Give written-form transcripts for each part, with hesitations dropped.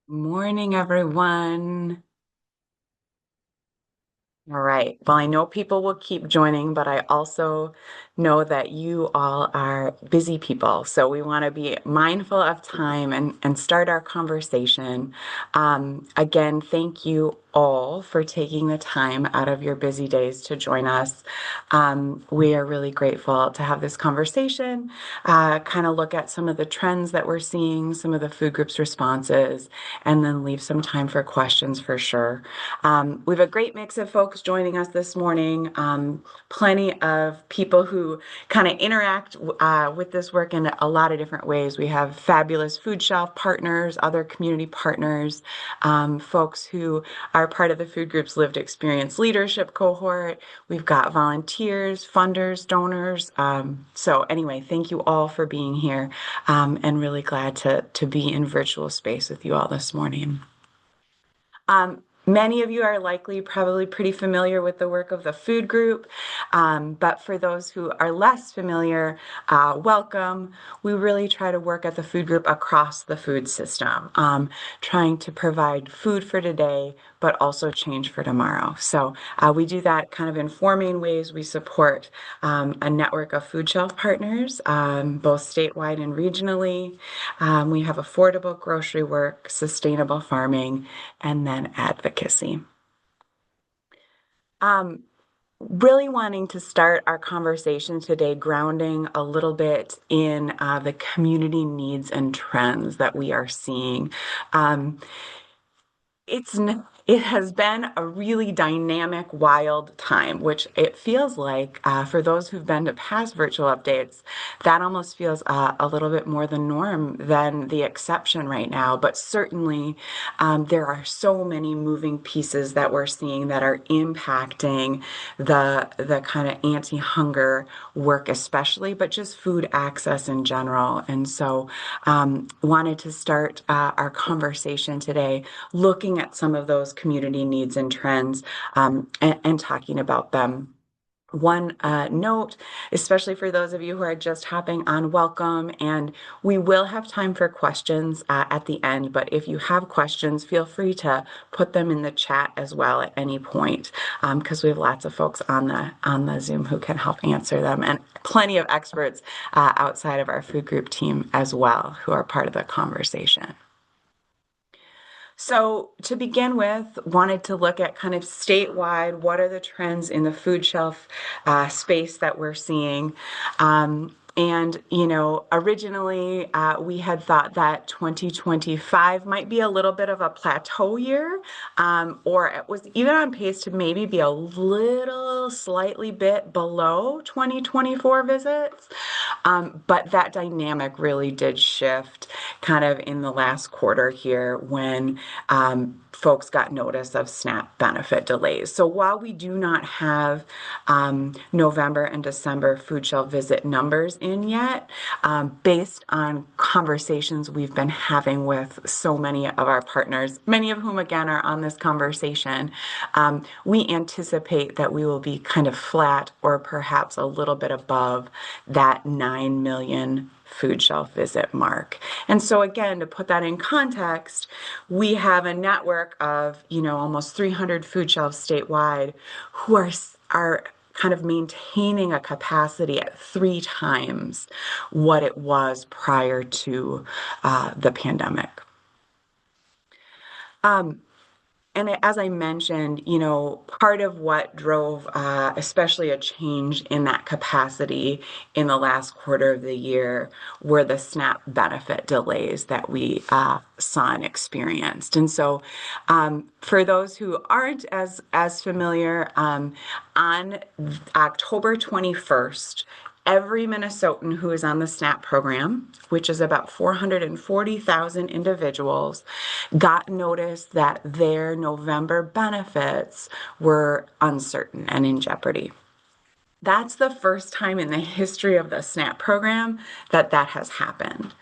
Morning, everyone. All right. Well, I know people will keep joining, but I also know that you all are busy people. So we want to be mindful of time and start our conversation. Again, thank you all for taking the time out of your busy days to join us. We are really grateful to have this conversation, kind of look at some of the trends that we're seeing, some of the food groups' responses, and then leave some time for questions for sure. We have a great mix of folks joining us this morning, plenty of people who kind of interact with this work in a lot of different ways. We have fabulous food shelf partners, other community partners, folks who are part of the Food Group's Lived Experience Leadership Cohort. We've got volunteers, funders, donors. So anyway, thank you all for being here, and really glad to be in virtual space with you all this morning. Many of you are likely probably pretty familiar with the work of the food group, but for those who are less familiar, welcome. We really try to work at the food group across the food system, trying to provide food for today, but also change for tomorrow. So we do that kind of in four main ways. We support a network of food shelf partners, both statewide and regionally. We have affordable grocery work, sustainable farming, and then advocacy. Really wanting to start our conversation today grounding a little bit in the community needs and trends that we are seeing. It has been a really dynamic, wild time, which it feels like for those who've been to past virtual updates, that almost feels a little bit more the norm than the exception right now. But certainly, there are so many moving pieces that we're seeing that are impacting the kind of anti-hunger work, especially, but just food access in general. And so, wanted to start our conversation today looking at some of those community needs and trends, and talking about them. One note, especially for those of you who are just hopping on, welcome. And we will have time for questions at the end. But if you have questions, feel free to put them in the chat as well at any point, because we have lots of folks on the Zoom who can help answer them, and plenty of experts outside of our food group team as well who are part of the conversation. So to begin with, wanted to look at kind of statewide, what are the trends in the food shelf space that we're seeing? And, originally we had thought that 2025 might be a little bit of a plateau year, or it was even on pace to maybe be a little slightly bit below 2024 visits. But that dynamic really did shift kind of in the last quarter here when folks got notice of SNAP benefit delays. So while we do not have November and December food shelf visit numbers in yet, based on conversations we've been having with so many of our partners, many of whom again are on this conversation, we anticipate that we will be kind of flat or perhaps a little bit above that 9 million food shelf visit mark. And so again, to put that in context, we have a network of, almost 300 food shelves statewide who are kind of maintaining a capacity at 3 times what it was prior to the pandemic. And as I mentioned, part of what drove especially a change in that capacity in the last quarter of the year were the SNAP benefit delays that we saw and experienced. And so for those who aren't as familiar, on October 21st, every Minnesotan who is on the SNAP program, which is about 440,000 individuals, got notice that their November benefits were uncertain and in jeopardy. That's the first time in the history of the SNAP program that has happened.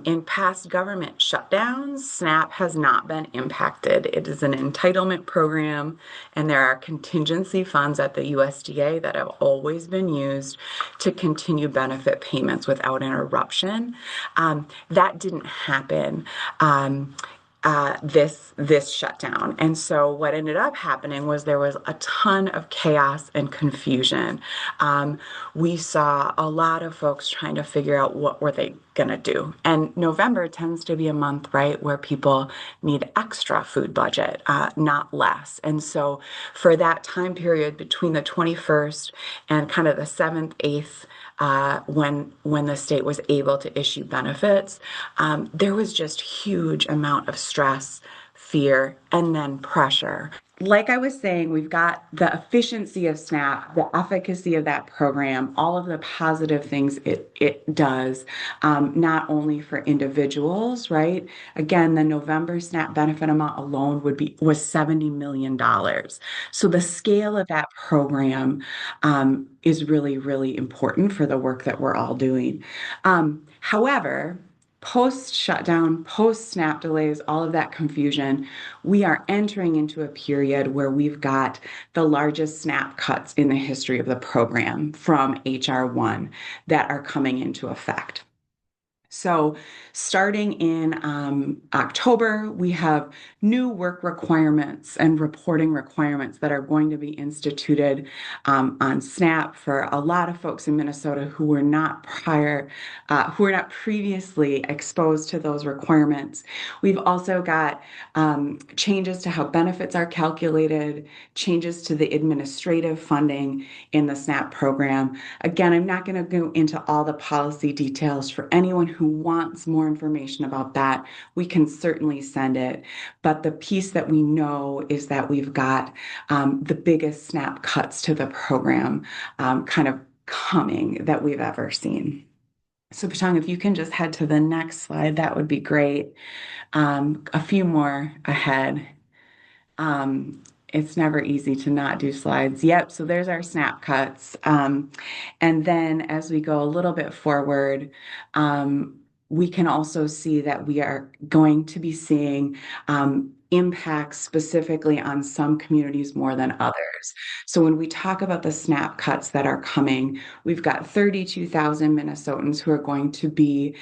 In past government shutdowns, SNAP has not been impacted. It is an entitlement program, and there are contingency funds at the USDA that have always been used to continue benefit payments without interruption. That didn't happen. this shutdown. And so what ended up happening was there was a ton of chaos and confusion. We saw a lot of folks trying to figure out what were they going to do. And November tends to be a month, right, where people need extra food budget, not less. And so for that time period between the 21st and kind of the 7th, 8th, when the state was able to issue benefits, there was just huge amount of stress, fear, and then pressure. Like I was saying, we've got the efficiency of SNAP, the efficacy of that program, all of the positive things it does, not only for individuals, right? Again, the November SNAP benefit amount alone was $70 million. So the scale of that program is really, really important for the work that we're all doing. However, post shutdown, post SNAP delays, all of that confusion, we are entering into a period where we've got the largest SNAP cuts in the history of the program from HR 1 that are coming into effect. So, starting in October, we have new work requirements and reporting requirements that are going to be instituted on SNAP for a lot of folks in Minnesota who were not who were not previously exposed to those requirements. We've also got changes to how benefits are calculated, changes to the administrative funding in the SNAP program. Again, I'm not going to go into all the policy details. For anyone who wants more information about that, we can certainly send it. But the piece that we know is that we've got the biggest SNAP cuts to the program kind of coming that we've ever seen. So, Patang, if you can just head to the next slide, that would be great. A few more ahead. It's never easy to not do slides. Yep, so there's our snap cuts. And then as we go a little bit forward, we can also see that we are going to be seeing impacts specifically on some communities more than others. So when we talk about the SNAP cuts that are coming, we've got 32,000 Minnesotans who are going to be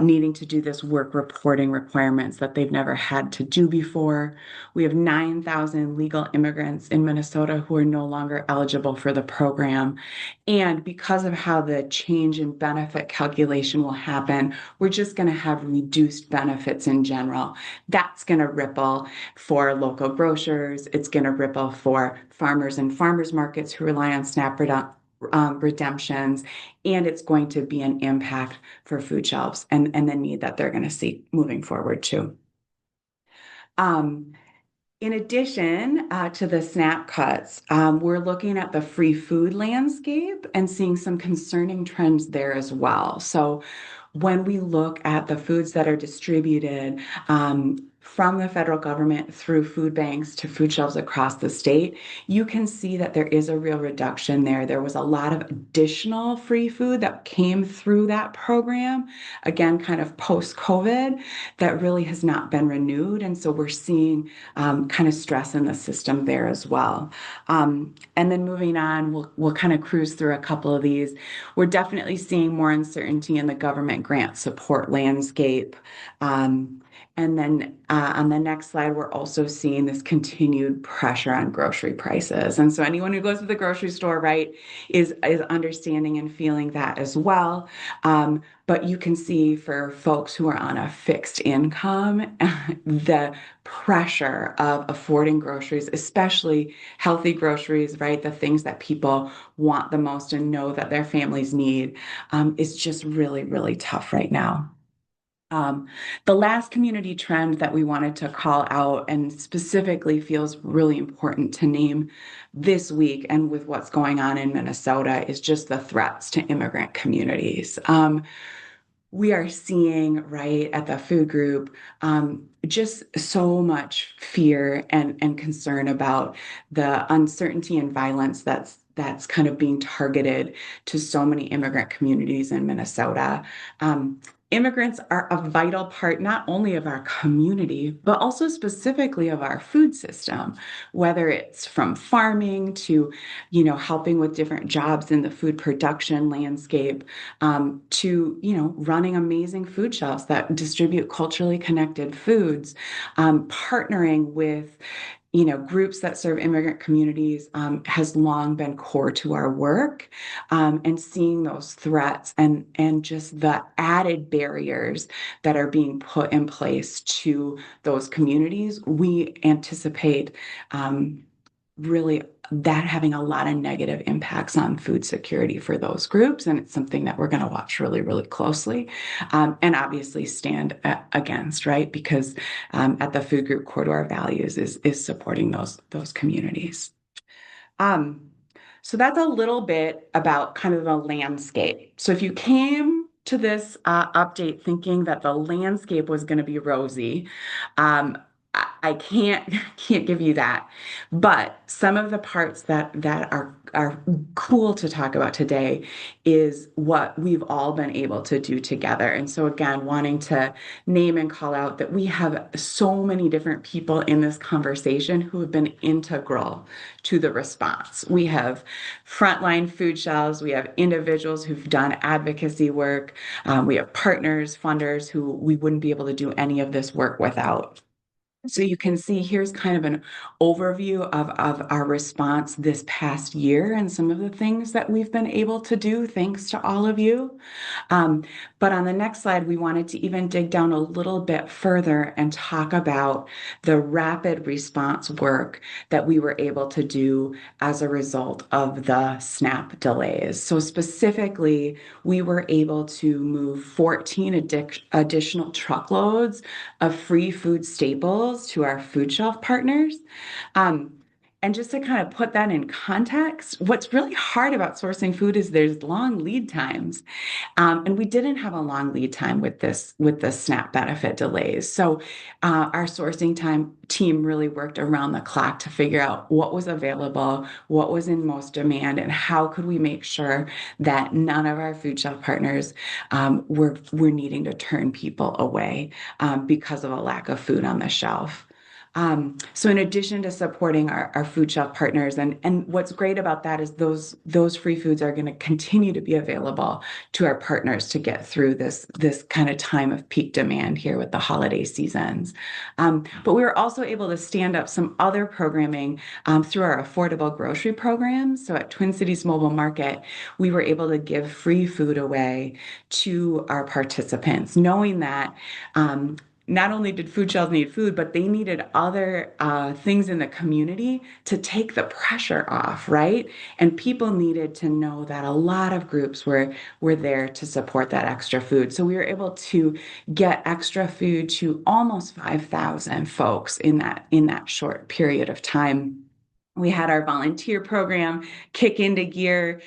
needing to do this work reporting requirements that they've never had to do before. We have 9,000 legal immigrants in Minnesota who are no longer eligible for the program. And because of how the change in benefit calculation will happen, we're just going to have reduced benefits in general. That's going to ripple for local grocers. It's going to ripple for farmers and farmers markets who rely on SNAP redemptions, and it's going to be an impact for food shelves and the need that they're going to see moving forward too. In addition to the SNAP cuts, we're looking at the free food landscape and seeing some concerning trends there as well. So when we look at the foods that are distributed from the federal government through food banks to food shelves across the state, you can see that there is a real reduction there. There was a lot of additional free food that came through that program, again, kind of post-COVID, that really has not been renewed. And so we're seeing kind of stress in the system there as well. And then moving on, we'll kind of cruise through a couple of these. We're definitely seeing more uncertainty in the government grant support landscape. And then on the next slide, we're also seeing this continued pressure on grocery prices. And so anyone who goes to the grocery store, right, is understanding and feeling that as well. But you can see for folks who are on a fixed income, the pressure of affording groceries, especially healthy groceries, right, the things that people want the most and know that their families need, is just really, really tough right now. The last community trend that we wanted to call out and specifically feels really important to name this week and with what's going on in Minnesota is just the threats to immigrant communities. We are seeing, right, at the food group, just so much fear and concern about the uncertainty and violence that's kind of being targeted to so many immigrant communities in Minnesota. Immigrants are a vital part not only of our community, but also specifically of our food system, whether it's from farming to, helping with different jobs in the food production landscape, to, running amazing food shelves that distribute culturally connected foods, partnering with groups that serve immigrant communities has long been core to our work, and seeing those threats and just the added barriers that are being put in place to those communities, we anticipate really that having a lot of negative impacts on food security for those groups. And it's something that we're going to watch really, really closely, and obviously stand against, right? Because at the food group core to our values is supporting those communities. Um, so that's a little bit about kind of the landscape. So if you came to this update thinking that the landscape was going to be rosy, I can't give you that. But some of the parts that are cool to talk about today is what we've all been able to do together. And so again, wanting to name and call out that we have so many different people in this conversation who have been integral to the response. We have frontline food shelves, we have individuals who've done advocacy work, we have partners, funders who we wouldn't be able to do any of this work without. So you can see here's kind of an overview of our response this past year and some of the things that we've been able to do thanks to all of you. Um, but on the next slide, we wanted to even dig down a little bit further and talk about the rapid response work that we were able to do as a result of the SNAP delays. So specifically, we were able to move 14 additional truckloads of free food staples to our food shelf partners. Um, and just to kind of put that in context, what's really hard about sourcing food is there's long lead times. And we didn't have a long lead time with the SNAP benefit delays. So our team really worked around the clock to figure out what was available, what was in most demand, and how could we make sure that none of our food shelf partners were needing to turn people away because of a lack of food on the shelf. So in addition to supporting our food shelf partners, and what's great about that is those free foods are going to continue to be available to our partners to get through this kind of time of peak demand here with the holiday seasons. But we were also able to stand up some other programming through our affordable grocery programs. So at Twin Cities Mobile Market, we were able to give free food away to our participants, knowing that not only did food shelves need food, but they needed other things in the community to take the pressure off, right? And people needed to know that a lot of groups were there to support that extra food. So we were able to get extra food to almost 5,000 folks in that short period of time. We had our volunteer program kick into gear.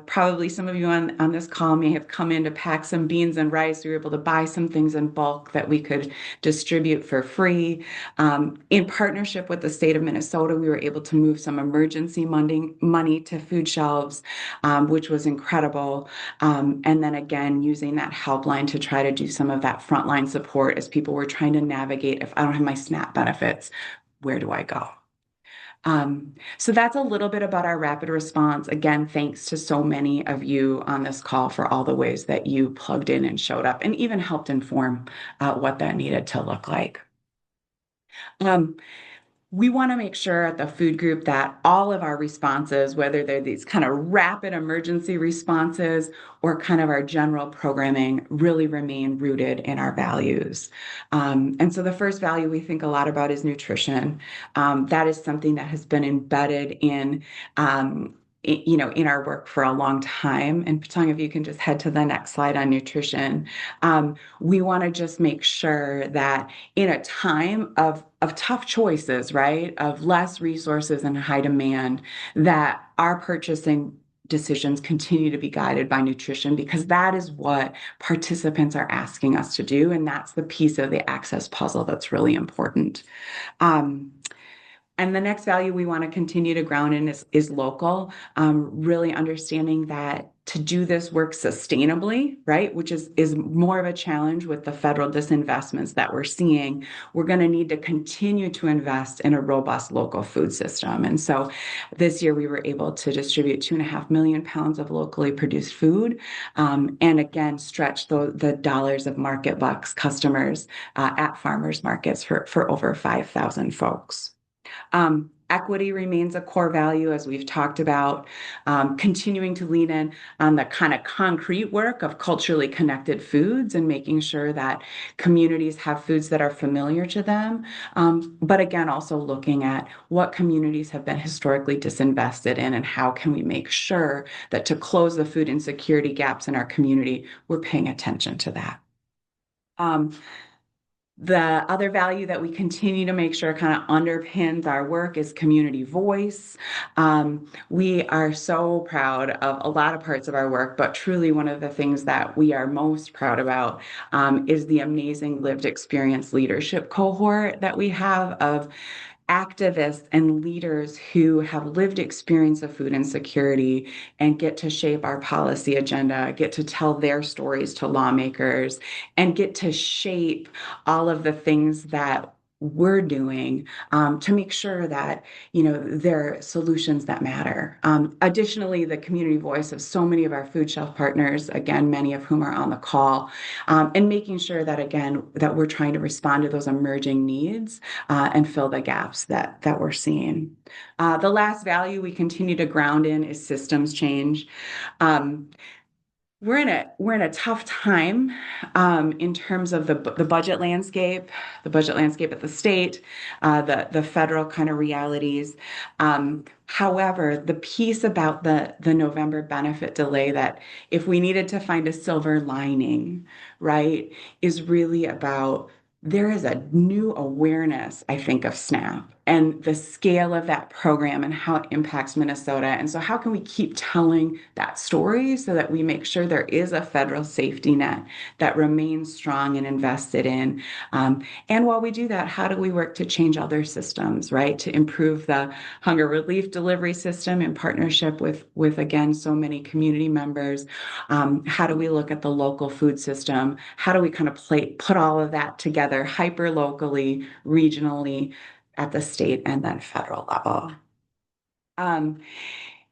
Probably some of you on this call may have come in to pack some beans and rice. We were able to buy some things in bulk that we could distribute for free. In partnership with the state of Minnesota, we were able to move some emergency money to food shelves, which was incredible. And then again, using that helpline to try to do some of that frontline support as people were trying to navigate, if I don't have my SNAP benefits, where do I go? So that's a little bit about our rapid response. Again, thanks to so many of you on this call for all the ways that you plugged in and showed up and even helped inform what that needed to look like. We want to make sure at the food group that all of our responses, whether they're these kind of rapid emergency responses or kind of our general programming, really remain rooted in our values. And so the first value we think a lot about is nutrition. That is something that has been embedded in in our work for a long time. And Patong, if you can just head to the next slide on nutrition. We want to just make sure that in a time of tough choices, right, of less resources and high demand, that our purchasing decisions continue to be guided by nutrition, because that is what participants are asking us to do. And that's the piece of the access puzzle that's really important. And the next value we want to continue to ground in is local, really understanding that to do this work sustainably, right, which is more of a challenge with the federal disinvestments that we're seeing, we're going to need to continue to invest in a robust local food system. And so this year we were able to distribute 2.5 million pounds of locally produced food, and again, stretch the dollars of market bucks customers at farmers markets for over 5,000 folks. Equity remains a core value, as we've talked about, continuing to lean in on the kind of concrete work of culturally connected foods and making sure that communities have foods that are familiar to them. But again, also looking at what communities have been historically disinvested in and how can we make sure that to close the food insecurity gaps in our community, we're paying attention to that. Um, the other value that we continue to make sure kind of underpins our work is community voice. We are so proud of a lot of parts of our work, but truly one of the things that we are most proud about is the amazing lived experience leadership cohort that we have of activists and leaders who have lived experience of food insecurity and get to shape our policy agenda, get to tell their stories to lawmakers, and get to shape all of the things that we're doing to make sure that there are solutions that matter. Additionally, the community voice of so many of our food shelf partners, again, many of whom are on the call, and making sure that again that we're trying to respond to those emerging needs and fill the gaps that we're seeing. The last value we continue to ground in is systems change. Um, we're in a tough time in terms of the budget landscape at the state, the federal kind of realities. However, the piece about the November benefit delay, that if we needed to find a silver lining, right, is really about there is a new awareness, I think, of SNAP and the scale of that program and how it impacts Minnesota. And so, how can we keep telling that story so that we make sure there is a federal safety net that remains strong and invested in? And while we do that, how do we work to change other systems, right? To improve the hunger relief delivery system in partnership with again, so many community members. How do we look at the local food system? How do we kind of put all of that together hyper locally, regionally, at the state and then federal level? Um,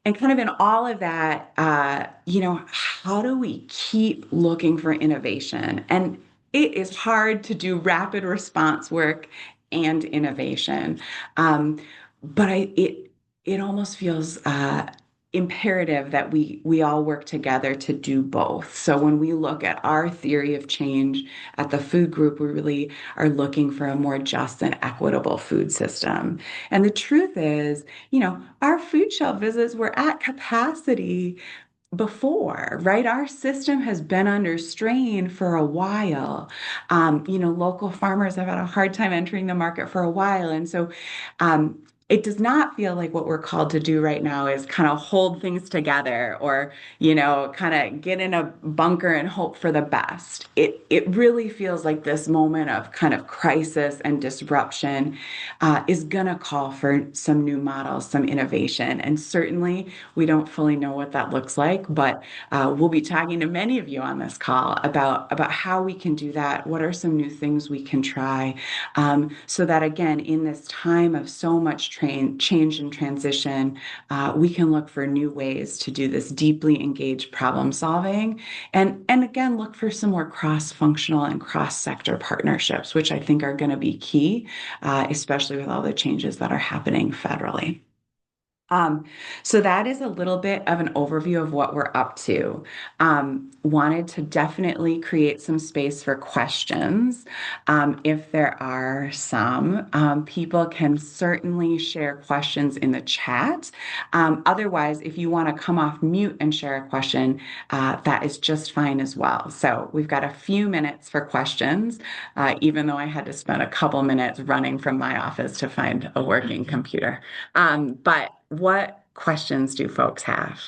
and kind of in all of that, how do we keep looking for innovation? And it is hard to do rapid response work and innovation. Um, but it almost feels imperative that we all work together to do both. So when we look at our theory of change at the food group, we really are looking for a more just and equitable food system. And the truth is, our food shelf visits were at capacity before, right? Our system has been under strain for a while. Local farmers have had a hard time entering the market for a while. And so it does not feel like what we're called to do right now is kind of hold things together or, kind of get in a bunker and hope for the best. It really feels like this moment of kind of crisis and disruption is going to call for some new models, some innovation. And certainly we don't fully know what that looks like, but we'll be talking to many of you on this call about how we can do that. What are some new things we can try so that, again, in this time of so much change and transition, we can look for new ways to do this deeply engaged problem solving and again, look for some more cross-functional and cross-sector partnerships, which I think are going to be key, especially with all the changes that are happening federally. So that is a little bit of an overview of what we're up to. Wanted to definitely create some space for questions. If there are some, people can certainly share questions in the chat. Otherwise, if you want to come off mute and share a question, that is just fine as well. So we've got a few minutes for questions, even though I had to spend a couple minutes running from my office to find a working computer. But what questions do folks have?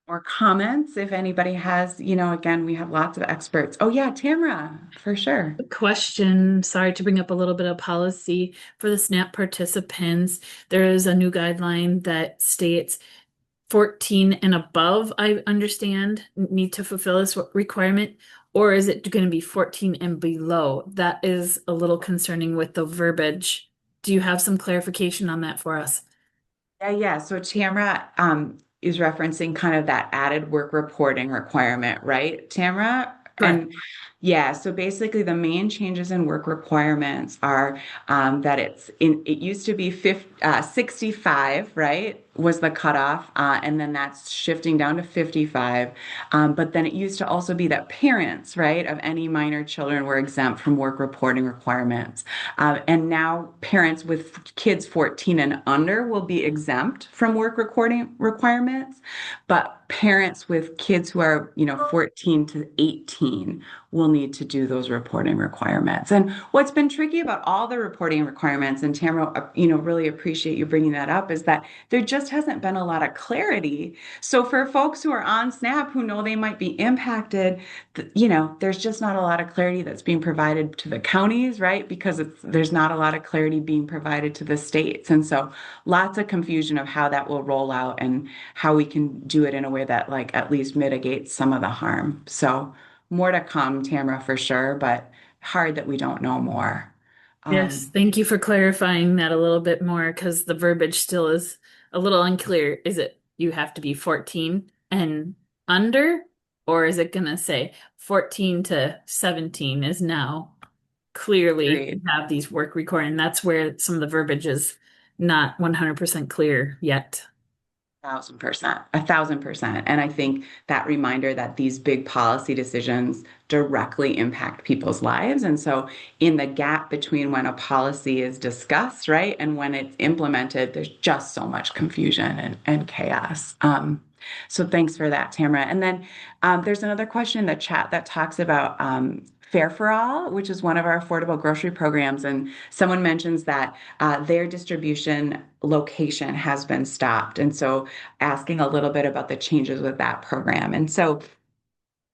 Or comments if anybody has, again, we have lots of experts. Oh yeah, Tamara, for sure. Question. Sorry to bring up a little bit of policy for the SNAP participants. There is a new guideline that states 14 and above, I understand, need to fulfill this requirement, or is it going to be 14 and below? That is a little concerning with the verbiage. Do you have some clarification on that for us? Yeah. So Tamara is referencing kind of that added work reporting requirement, right, Tamara? Correct. And yeah, so basically the main changes in work requirements are that it used to be 65, right? Was the cutoff, and then that's shifting down to 55. But then it used to also be that parents, right, of any minor children were exempt from work reporting requirements. And now parents with kids 14 and under will be exempt from work recording requirements, but parents with kids who are, 14 to 18 will need to do those reporting requirements. And what's been tricky about all the reporting requirements, and Tamara, really appreciate you bringing that up, is that there just hasn't been a lot of clarity. So for folks who are on SNAP who know they might be impacted, there's just not a lot of clarity that's being provided to the counties, right? Because there's not a lot of clarity being provided to the states. And so lots of confusion of how that will roll out and how we can do it in a way that like at least mitigates some of the harm. So more to come, Tamara, for sure, but hard that we don't know more. Yes, Um, thank you for clarifying that a little bit more because the verbiage still is a little unclear. Is it you have to be 14 and under, or is it gonna say 14 to 17 is now clearly Agreed. have these work recording? That's where some of the verbiage is not 100% clear yet. 1,000%, 1,000%. And I think that reminder that these big policy decisions directly impact people's lives. And so, in the gap between when a policy is discussed, right, and when it's implemented, there's just so much confusion and chaos. So, thanks for that, Tamara. And then there's another question in the chat that talks about Fair for All, which is one of our affordable grocery programs. And someone mentions that their distribution location has been stopped. And so asking a little bit about the changes with that program. And so,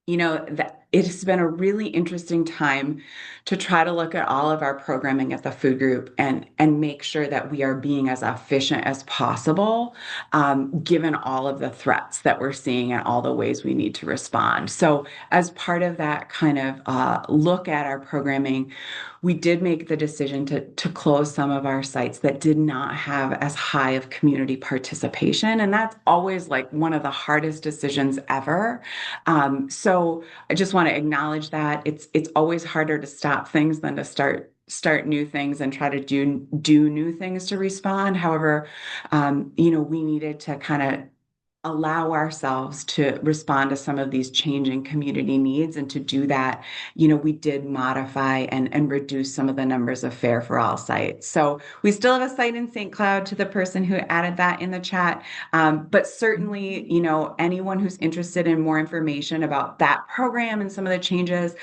that it has been a really interesting time to try to look at all of our programming at the food group and make sure that we are being as efficient as possible, given all of the threats that we're seeing and all the ways we need to respond. So, as part of that kind of look at our programming, we did make the decision to close some of our sites that did not have as high of community participation. And that's always like one of the hardest decisions ever. So I just want to acknowledge that it's always harder to stop things than to start new things and try to do new things to respond. However, we needed to kind of allow ourselves to respond to some of these changing community needs. And to do that, we did modify and reduce some of the numbers of Fair for All sites. So we still have a site in St. Cloud to the person who added that in the chat. But certainly, anyone who's interested in more information about that program and some of the changes,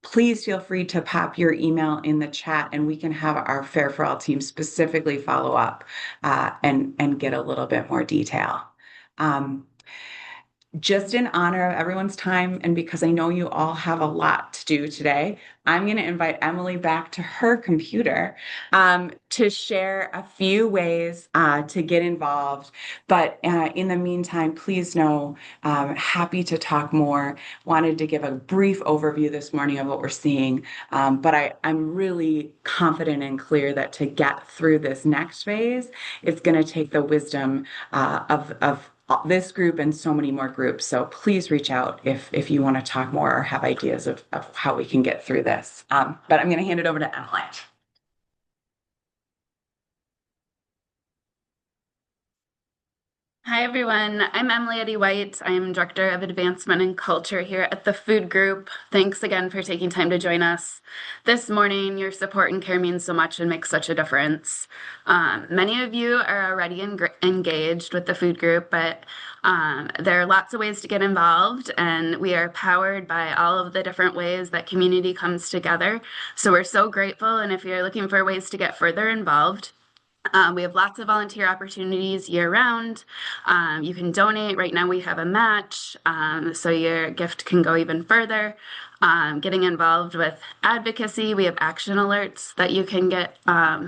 please feel free to pop your email in the chat and we can have our Fair for All team specifically follow up and get a little bit more detail. Um, just in honor of everyone's time, and because I know you all have a lot to do today, I'm going to invite Emily back to her computer to share a few ways to get involved. But in the meantime, please know, happy to talk more. Wanted to give a brief overview this morning of what we're seeing, but I'm really confident and clear that to get through this next phase, it's going to take the wisdom of this group and so many more groups. So please reach out if you want to talk more or have ideas of how we can get through this. But I'm going to hand it over to Emily. Hi, everyone. I'm Emily Eddy White. I am Director of Advancement and Culture here at the Food Group. Thanks again for taking time to join us this morning. Your support and care means so much and makes such a difference. Many of you are already engaged with the Food Group, but there are lots of ways to get involved, and we are powered by all of the different ways that community comes together. So we're so grateful, and if you're looking for ways to get further involved, We have lots of volunteer opportunities year round. You can donate. Right now we have a match, so your gift can go even further. Getting involved with advocacy, we have action alerts that you can get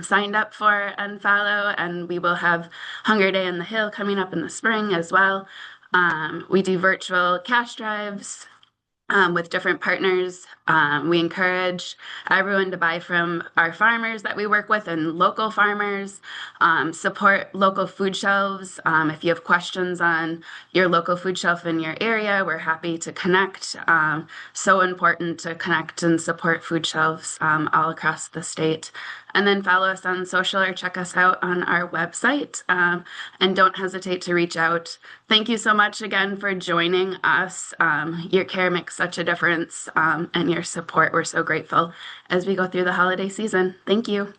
signed up for and follow, and we will have Hunger Day in the Hill coming up in the spring as well. We do virtual cash drives with different partners. We encourage everyone to buy from our farmers that we work with and local farmers, support local food shelves. If you have questions on your local food shelf in your area, we're happy to connect. So important to connect and support food shelves all across the state. And then follow us on social or check us out on our website. And don't hesitate to reach out. Thank you so much again for joining us. Your care makes such a difference, and your support. We're so grateful as we go through the holiday season. Thank you.